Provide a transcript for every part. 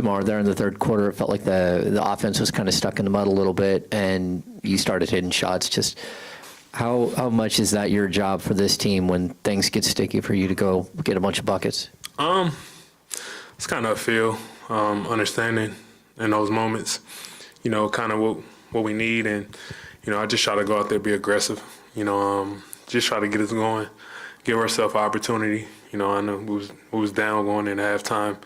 DeMar, there in the third quarter, it felt like the offense was kind of stuck in the mud a little bit, and you started hitting shots. Just how much is that your job for this team when things get sticky for you to go get a bunch of buckets? It's kind of a feel, understanding in those moments, kind of what we need. And, I just try to go out there, be aggressive, just try to get us going, give ourselves opportunity. I know we was down going into halftime.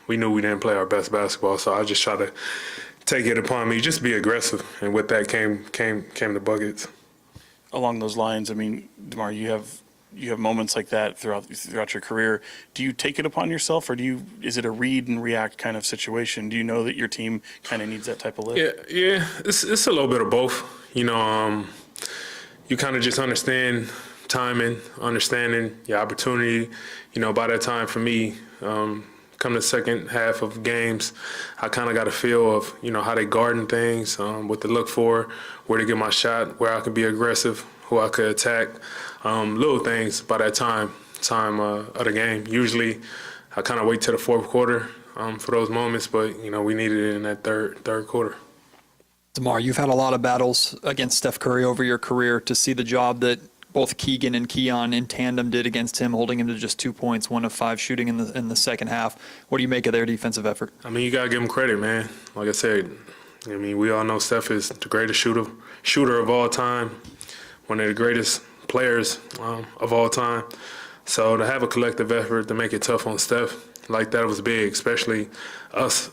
We knew we didn't play our best basketball, so I just try to take it upon me, just be aggressive. And with that came the buckets. Along those lines, I mean, DeMar, you have moments like that throughout your career. Do you take it upon yourself, or is it a read and react kind of situation? Do you know that your team kind of needs that type of lift? Yeah, it's a little bit of both. You kind of just understand timing, understanding your opportunity. By that time for me, come the second half of games, I kind of got a feel of, how they guarding things, what to look for, where to get my shot, where I could be aggressive, who I could attack, little things by that time of the game. Usually I kind of wait till the fourth quarter for those moments, but, we needed it in that third quarter. DeMar, you've had a lot of battles against Steph Curry over your career. To see the job that both Keegan and Keon in tandem did against him, holding him to just 2 points, 1 of 5 shooting in the second half. What do you make of their defensive effort? I mean, you got to give them credit, man. Like I said, we all know Steph is the greatest shooter of all time, one of the greatest players of all time. So to have a collective effort to make it tough on Steph like that was big, especially us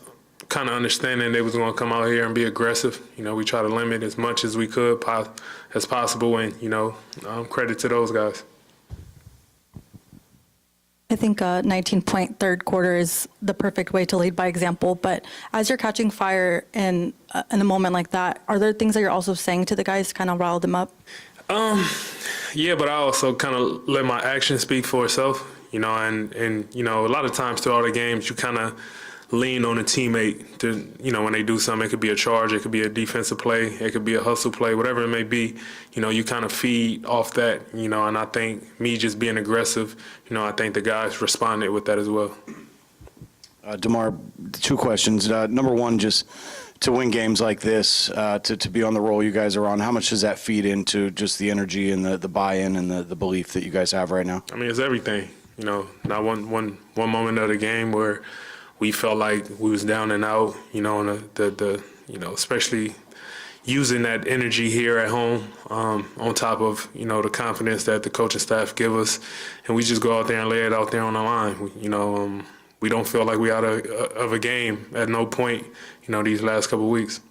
kind of understanding they was going to come out here and be aggressive. We try to limit as much as we could as possible, and, credit to those guys. I think a 19-point third quarter is the perfect way to lead by example. But as you're catching fire in a moment like that, are there things that you're also saying to the guys to kind of rile them up? Yeah, but I also kind of let my actions speak for itself, and a lot of times throughout the games, you kind of lean on a teammate to, when they do something. It could be a charge, it could be a defensive play, it could be a hustle play, whatever it may be. You kind of feed off that, and I think me just being aggressive, I think the guys responded with that as well. DeMar, 2 questions. Number one, just to win games like this, to be on the roll you guys are on, how much does that feed into just the energy and the buy-in and the belief that you guys have right now? It's everything. Not one moment of the game where we felt like we was down and out, and especially using that energy here at home, on top of, the confidence that the coaching staff give us, and we just go out there and lay it out there on the line. We don't feel like we out of a game at no point, these last couple of weeks.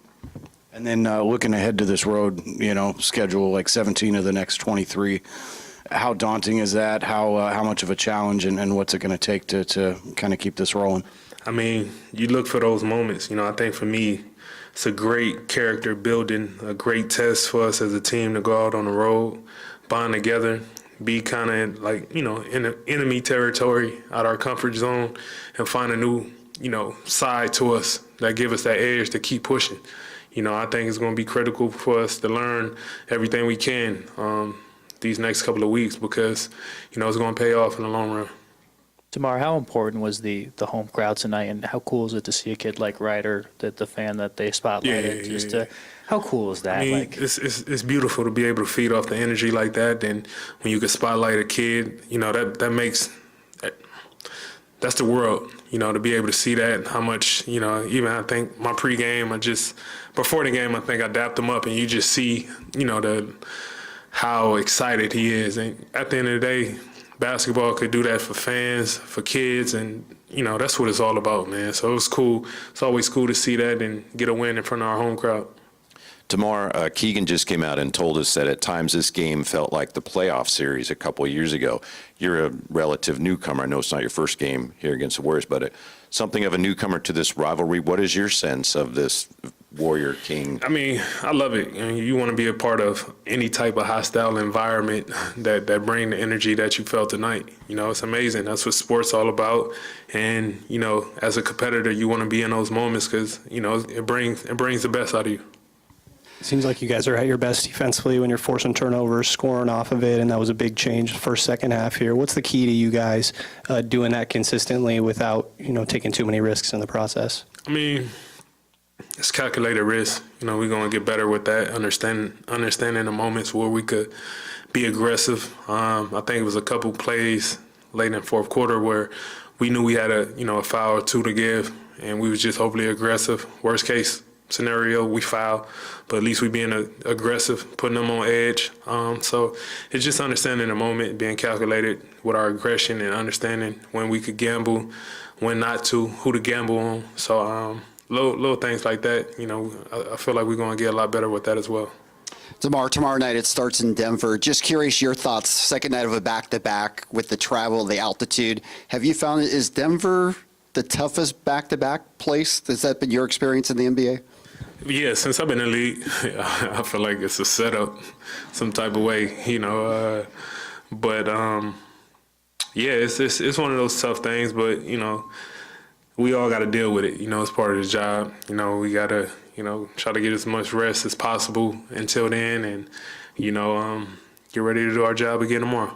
And then looking ahead to this road, schedule like 17 of the next 23. How daunting is that? How much of a challenge, and what's it going to take to kind of keep this rolling? You look for those moments. I think for me, it's a great character building, a great test for us as a team to go out on the road, bond together, be kind of like, in enemy territory, out our comfort zone, and find a new, side to us that give us that edge to keep pushing. I think it's going to be critical for us to learn everything we can these next couple of weeks, because, it's going to pay off in the long run. DeMar, how important was the home crowd tonight, and how cool is it to see a kid like Ryder, the fan that they spotlighted? Yeah. How cool is that? It's beautiful to be able to feed off the energy like that. And when you can spotlight a kid, that's the world. To be able to see that, how much, even I think my pregame, before the game, I think I dapped him up, and you just see, how excited he is. And at the end of the day, basketball could do that for fans, for kids, and, that's what it's all about, man. So it was cool. It's always cool to see that and get a win in front of our home crowd. DeMar, Keegan just came out and told us that at times this game felt like the playoff series a couple of years ago. You're a relative newcomer. I know it's not your first game here against the Warriors, but something of a newcomer to this rivalry. What is your sense of this Warrior King? I love it. You want to be a part of any type of hostile environment that bring the energy that you felt tonight. It's amazing. That's what sports all about. And, as a competitor, you want to be in those moments because, it brings the best out of you. It seems like you guys are at your best defensively when you're forcing turnovers, scoring off of it, and that was a big change first, second half here. What's the key to you guys doing that consistently without, taking too many risks in the process? I mean, it's calculated risk. We're going to get better with that, understanding the moments where we could be aggressive. I think it was a couple plays late in the fourth quarter where we knew we had a foul or two to give, and we was just overly aggressive. Worst case scenario, we foul, but at least we being aggressive, putting them on edge. So it's just understanding the moment, being calculated with our aggression and understanding when we could gamble, when not to, who to gamble on. So little things like that, I feel like we're going to get a lot better with that as well. DeMar, tomorrow night it starts in Denver. Just curious your thoughts. Second night of a back-to-back with the travel, the altitude. Have you found is Denver the toughest back-to-back place? Has that been your experience in the NBA? Yeah, since I've been in the league, I feel like it's a setup, some type of way, But yeah, it's one of those tough things. But we all got to deal with it. It's part of the job. We got to try to get as much rest as possible until then, and get ready to do our job again tomorrow.